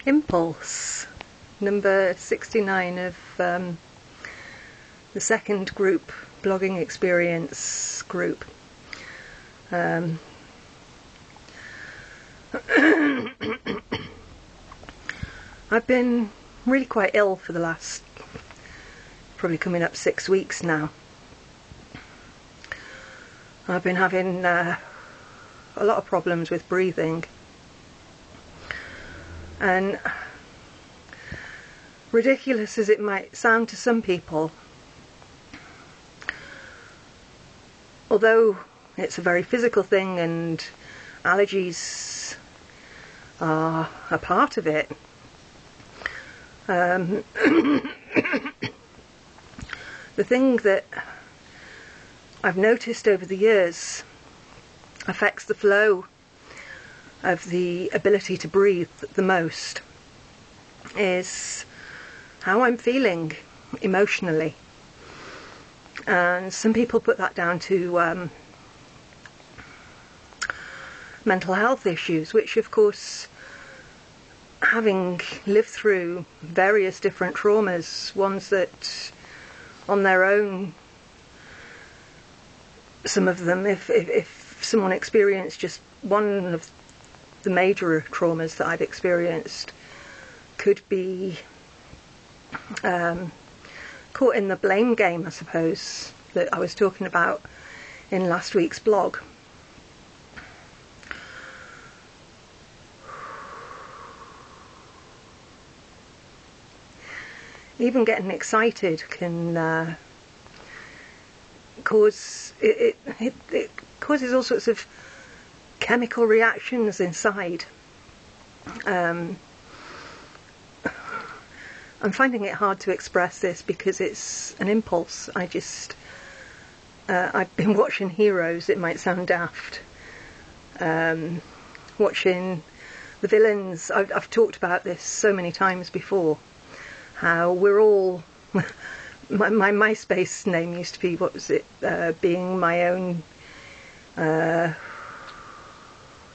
Impulse, number 69 of the second group, blogging experience group. I've been really quite ill for the last, probably coming up 6 weeks now. I've been having a lot of problems with breathing, and ridiculous as it might sound to some people, although it's a very physical thing and allergies are a part of it, the thing that I've noticed over the years affects the flow of the ability to breathe the most is how I'm feeling emotionally. And some people put that down to mental health issues, which of course, having lived through various different traumas, ones that on their own, some of them, if someone experienced just one of the major traumas that I've experienced, could be caught in the blame game, I suppose, that I was talking about in last week's blog. Even getting excited can cause it causes all sorts of chemical reactions inside. I'm finding it hard to express this because it's an impulse. I've been watching Heroes. It might sound daft. Watching the villains. I've talked about this so many times before. How we're all. My MySpace name used to be, what was it? Being my own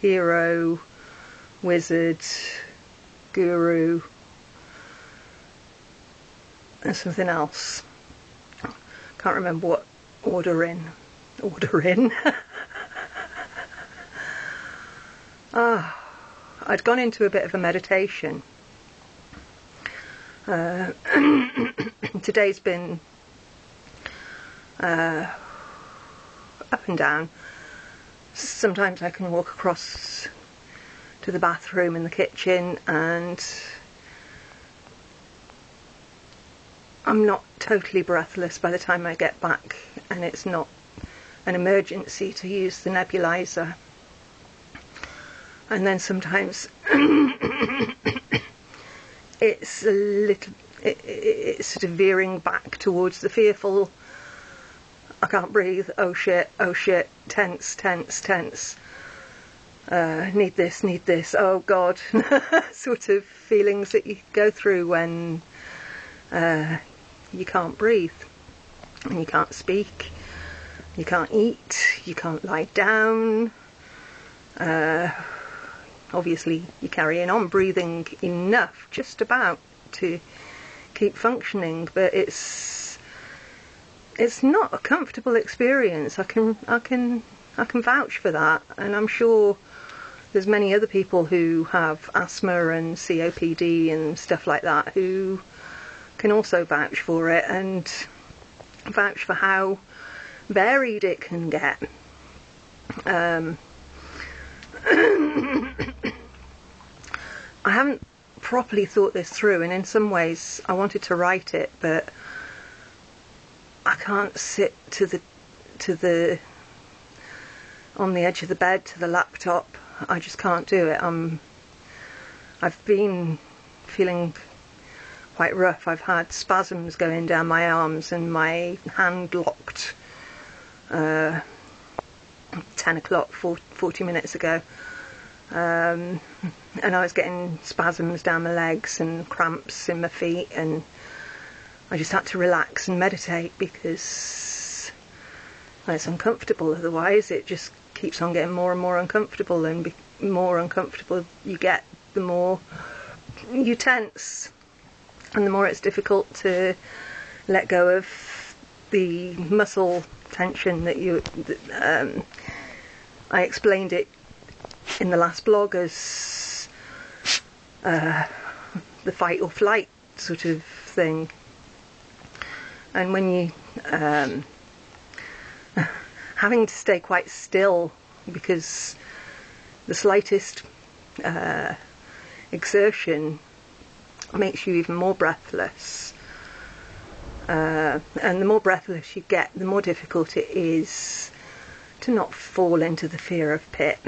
hero, wizard, guru, and something else. Can't remember what order in. I'd gone into a bit of a meditation. Today's been up and down. Sometimes I can walk across to the bathroom and the kitchen and I'm not totally breathless by the time I get back, and it's not an emergency to use the nebulizer. And then sometimes it's a little, it's sort of veering back towards the fearful, I can't breathe, oh shit, tense, need this, oh god, sort of feelings that you go through when you can't breathe, and you can't speak, you can't eat, you can't lie down. Obviously you're carrying on breathing enough, just about, to keep functioning, but it's not a comfortable experience. I can vouch for that, and I'm sure there's many other people who have asthma and COPD and stuff like that who can also vouch for it, and vouch for how varied it can get. I haven't properly thought this through, and in some ways I wanted to write it, but I can't sit on the edge of the bed to the laptop. I just can't do it. I've been feeling quite rough. I've had spasms going down my arms and my hand locked 10 o'clock 40 minutes ago, and I was getting spasms down my legs and cramps in my feet, and I just had to relax and meditate because it's uncomfortable. Otherwise it just keeps on getting more and more uncomfortable, and more uncomfortable you get, the more you tense, and the more it's difficult to let go of the muscle tension that I explained it in the last blog as the fight or flight sort of thing. And when you having to stay quite still because the slightest exertion makes you even more breathless, and the more breathless you get, the more difficult it is to not fall into the fear of pit.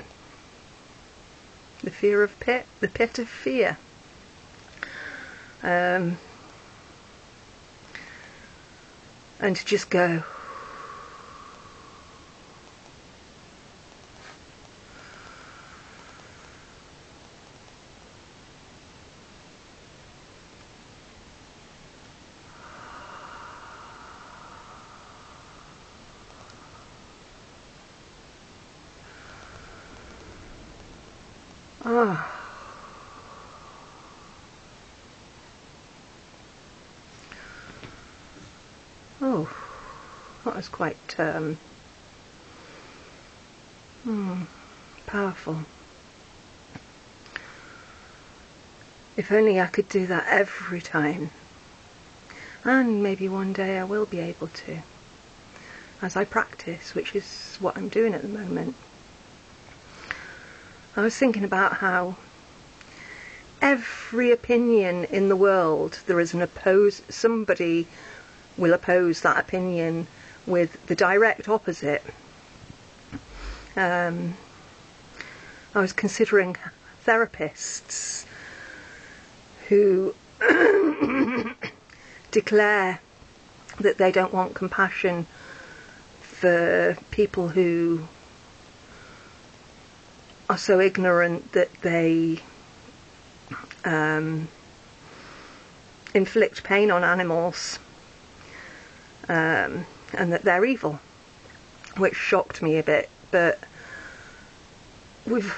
The fear of pit, the pit of fear. And to just go. Ah. Oh, that was quite powerful. If only I could do that every time. And maybe one day I will be able to, as I practice, which is what I'm doing at the moment. I was thinking about how every opinion in the world, there is somebody will oppose that opinion with the direct opposite. I was considering therapists who declare that they don't want compassion for people who are so ignorant that they inflict pain on animals, and that they're evil, which shocked me a bit. But we've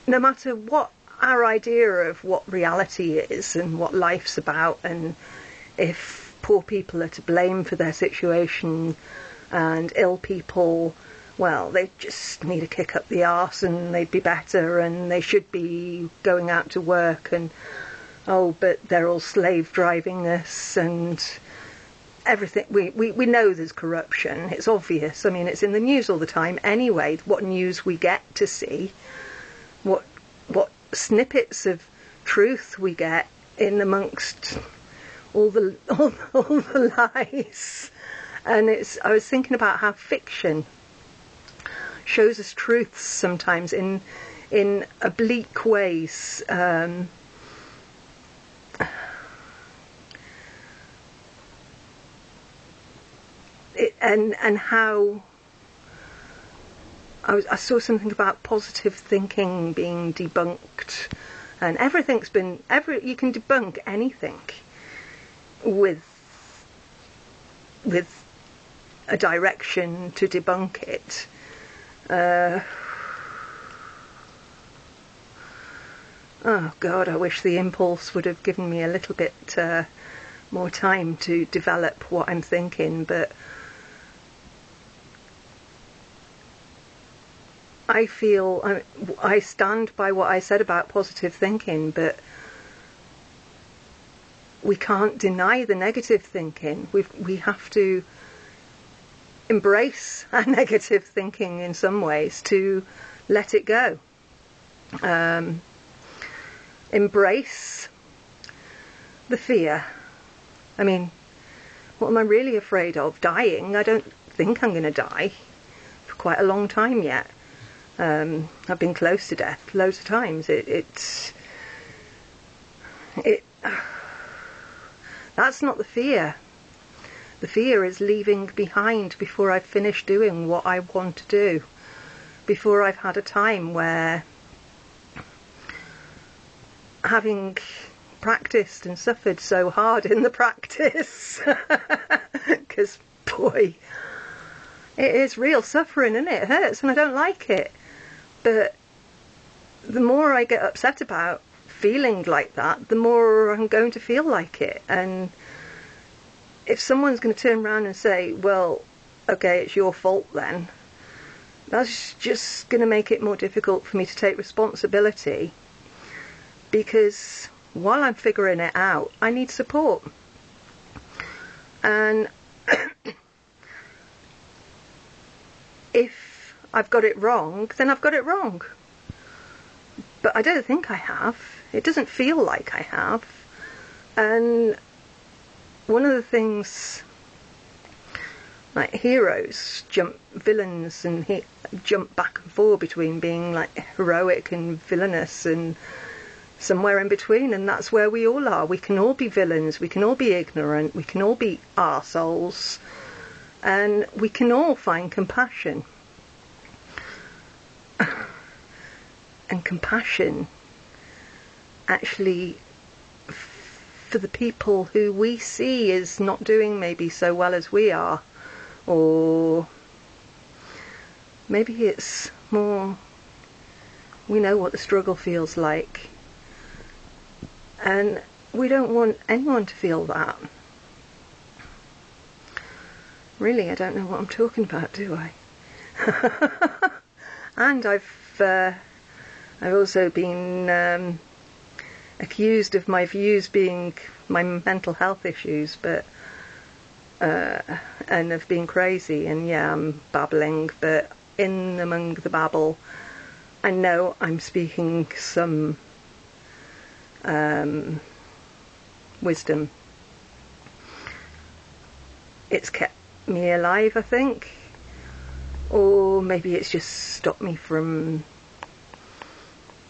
no matter what our idea of what reality is and what life's about, and if poor people are to blame for their situation and ill people, well, they just need a kick up the arse and they'd be better and they should be going out to work, and oh, but they're all slave driving us and everything. We know there's corruption. It's obvious. I mean, it's in the news all the time anyway. What news we get to see, what snippets of truth we get in amongst all the lies. And I was thinking about how fiction shows us truths sometimes in oblique ways. And how I saw something about positive thinking being debunked, and you can debunk anything with a direction to debunk it. Oh God, I wish the impulse would have given me a little bit more time to develop what I'm thinking, but I feel I stand by what I said about positive thinking, but we can't deny the negative thinking. We have to embrace our negative thinking in some ways, to let it go. Embrace the fear. I mean, what am I really afraid of? Dying? I don't think I'm going to die for quite a long time yet. I've been close to death loads of times. That's not the fear. The fear is leaving behind before I've finished doing what I want to do, before I've had a time where, having practiced and suffered so hard in the practice, because boy, it is real suffering, isn't it? It hurts and I don't like it. But the more I get upset about feeling like that, the more I'm going to feel like it. And if someone's going to turn around and say, well, okay, it's your fault then, that's just going to make it more difficult for me to take responsibility, because while I'm figuring it out, I need support. And if I've got it wrong, then I've got it wrong. But I don't think I have. It doesn't feel like I have. And one of the things, like heroes villains jump back and forth between being like heroic and villainous and somewhere in between, and that's where we all are. We can all be villains, we can all be ignorant, we can all be arseholes, and we can all find compassion. And compassion, actually, for the people who we see as not doing maybe so well as we are, or maybe it's more, we know what the struggle feels like, and we don't want anyone to feel that. Really, I don't know what I'm talking about, do I? And I've also been accused of my views being my mental health issues, but and of being crazy. And yeah, I'm babbling, but in among the babble, I know I'm speaking some wisdom. It's kept me alive, I think, or maybe it's just stopped me from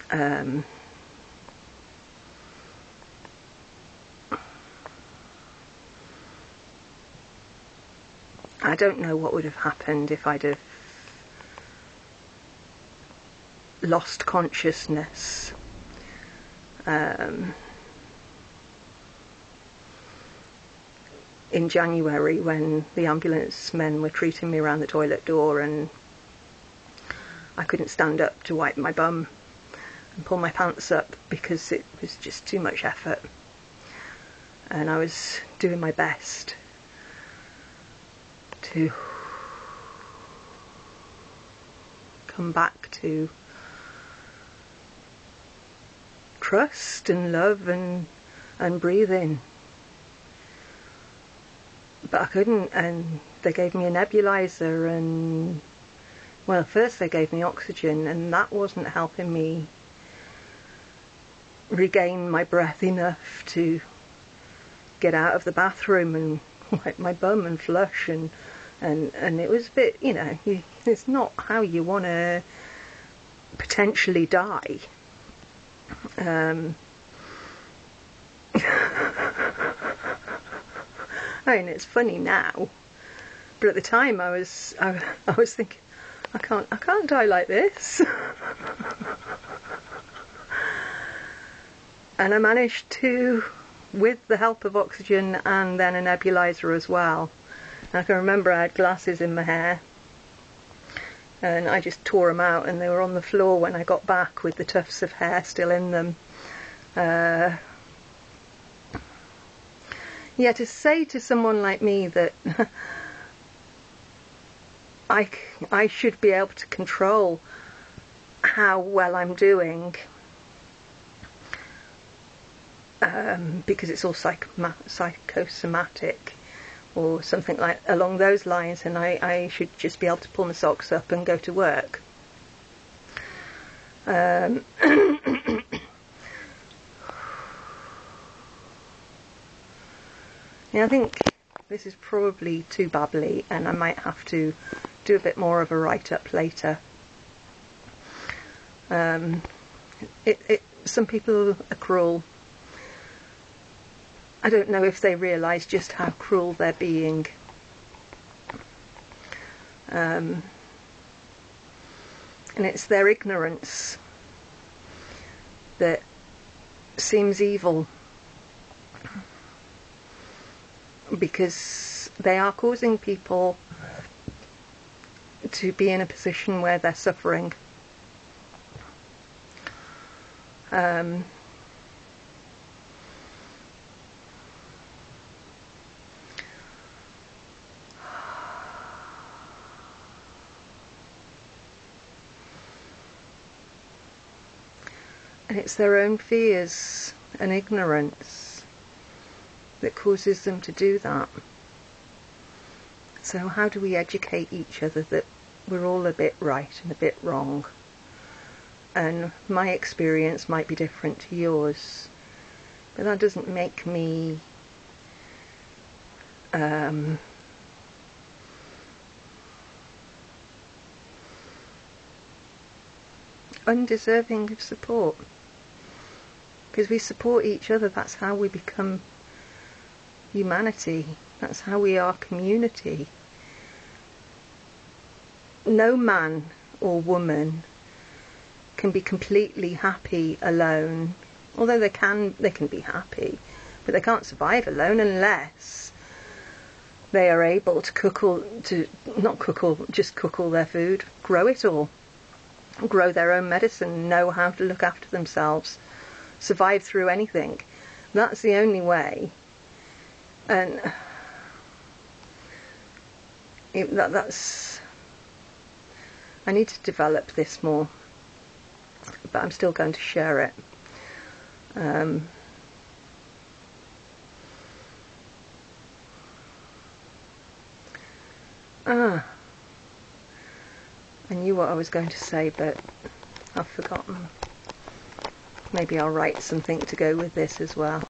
I don't know what would have happened if I'd have lost consciousness. In January, when the ambulance men were treating me around the toilet door and I couldn't stand up to wipe my bum and pull my pants up because it was just too much effort, and I was doing my best to come back to trust and love and breathe in. But I couldn't, and they gave me a nebulizer, and well, first they gave me oxygen, and that wasn't helping me regain my breath enough to get out of the bathroom and wipe my bum and flush, and it was a bit, you know, it's not how you want to potentially die. I mean, it's funny now, but at the time I was thinking, I can't die like this. And I managed to, with the help of oxygen and then a nebulizer as well. And I can remember I had glasses in my hair, and I just tore them out, and they were on the floor when I got back with the tufts of hair still in them. Yeah, to say to someone like me that I should be able to control how well I'm doing, because it's all psychosomatic or something like along those lines, and I should just be able to pull my socks up and go to work. Yeah, I think this is probably too babbly, and I might have to do a bit more of a write-up later. Some people are cruel. I don't know if they realise just how cruel they're being. And it's their ignorance that seems evil, because they are causing people to be in a position where they're suffering. And it's their own fears and ignorance that causes them to do that. So how do we educate each other that we're all a bit right and a bit wrong? And my experience might be different to yours, but that doesn't make me undeserving of support. Because we support each other, that's how we become humanity, that's how we are community. No man or woman can be completely happy alone, although they can be happy, but they can't survive alone unless they are able to cook all their food, grow it all, grow their own medicine, know how to look after themselves, survive through anything. That's the only way. And that's I need to develop this more, but I'm still going to share it. I knew what I was going to say, but I've forgotten. Maybe I'll write something to go with this as well.